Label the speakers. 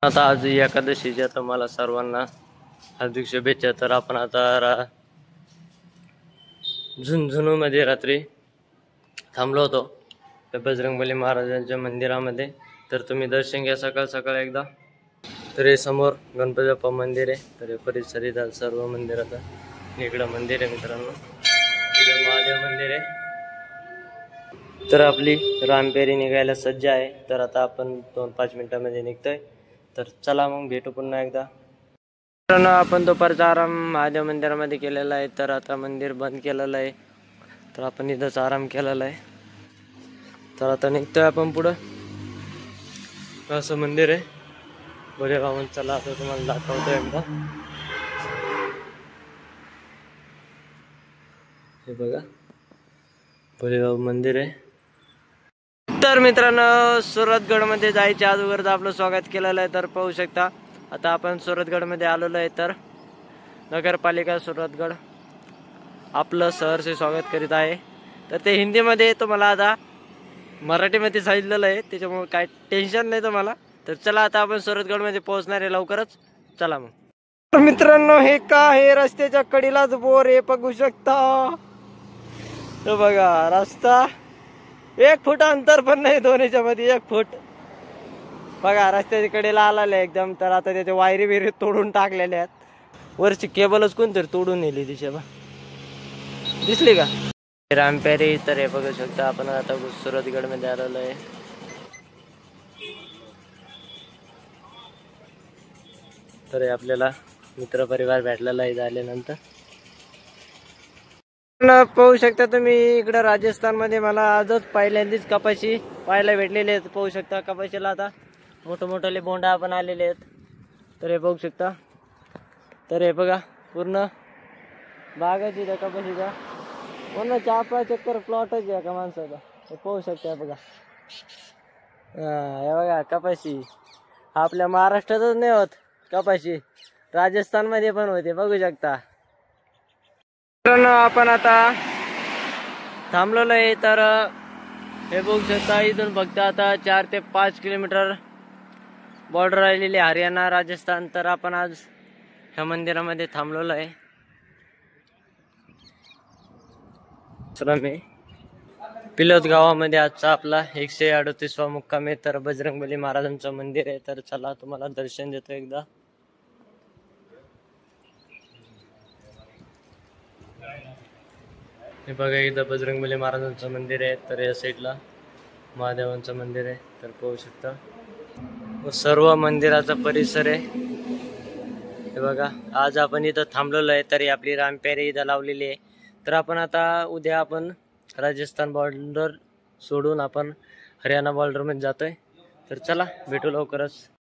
Speaker 1: आता आज एकादशीच्या तुम्हाला सर्वांना हार्दिक शुभेच्छा। तर आपण आता झुंझुनू मध्ये रात्री थांबलो होतो त्या बजरंगबली महाराजांच्या मंदिरामध्ये। तर तुम्ही दर्शन घ्या सकाळ सकाळ एकदा। तर हे समोर गणपती बाप्पा मंदिर आहे। तर हे परिसर सर्व मंदिराचा इकडं मंदिर आहे मित्रांनो, इकडं महादेव मंदिर आहे। तर आपली रामपेरी निघायला सज्ज आहे। तर आता आपण 2-5 मिनिटांमध्ये निघतोय। तर चला मग भेटू पुन्हा एकदा। मित्रांनो आपण दुपारचा आराम महादेव मंदिरामध्ये केलेला आहे। तर आता मंदिर बंद केलेलं आहे, तर आपण इथंच आराम केलेला आहे। तर आता निघतोय आपण पुढं। असं मंदिर आहे भोलेबाबा। चला आता तुम्हाला दाखवतो एकदा। हे बघा भोलेबाबा मंदिर आहे। तर मित्रांनो सुरतगड मध्ये जायच्या अगोदर आपलं स्वागत केलेलं आहे। तर पाहू शकता आता आपण सुरतगड मध्ये आलेलो आहे। तर नगरपालिका सुरतगड आपलं सहर्ष स्वागत करीत आहे। तर ते हिंदीमध्ये तुम्हाला आता मराठीमध्ये सांगितलेलं आहे, त्याच्यामुळे काय टेन्शन नाही तुम्हाला। तर चला आता आपण सुरतगड मध्ये पोहोचणार आहे लवकरच। चला मग। तर मित्रांनो हे का हे रस्त्याच्या कडेलाच बोर हे बघू शकता। तो बघा रस्ता 1 फूट अंतर पण नाही दोन्हीच्या मध्ये, 1 फूट बघा रस्त्याच्या कडेला आलेले एकदम। तर आता त्याचे वायरी बिरी तोडून टाकलेले आहेत, वरची केबलच कोणतरी तोडून नेली दिशा दिसली का रामपेरी। तर हे बघू शकता आपण आता सुरतगड मध्ये आलेलो आहे। तर हे आपल्याला मित्र परिवार भेटलेला आहे झाल्यानंतर। पाहू शकता तुम्ही इकडे राजस्थान मध्ये मला आजच पहिल्यांदाच कपाशी पाहायला भेटलेले आहेत। पाहू शकता कपाशीला आता मोठमोठे बोंडा पण आलेले आहेत। तर हे बघू शकता। तर हे बघा पूर्ण बागाची त्या कपाशीचा पूर्ण 4-5 चक्कर प्लॉटच आहे का माणसाचा। हे पाहू शकता बघा। हे बघा कपाशी आपल्या महाराष्ट्रातच नाही होत कपाशी, राजस्थान मध्ये पण होते बघू शकता। आपण आता थांबलेलो आहे। तर हे बघू शकता इथून फक्त आता 4 ते 5 किलोमीटर बॉर्डर राहिलेली हरियाणा राजस्थान। तर आपण आज ह्या मंदिरामध्ये थांबलेलो आहे। पिलोद गावामध्ये आजचा आपला 138वा मुक्काम आहे। तर बजरंगबली महाराजांचं मंदिर आहे। तर चला तुम्हाला दर्शन देतो एकदा। हे बघा इथं बजरंगबली महाराजांचं मंदिर आहे। तर या साईडला महादेवांचं मंदिर आहे। तर पाहू शकता सर्व मंदिराचा परिसर आहे। हे बघा आज आपण इथं थांबलेलो आहे। तरी आपली रामपेरी इथं लावलेली आहे। तर आपण आता उद्या आपण राजस्थान बॉर्डर सोडून आपण हरियाणा बॉर्डर मध्ये जातोय। तर चला भेटू लवकरच।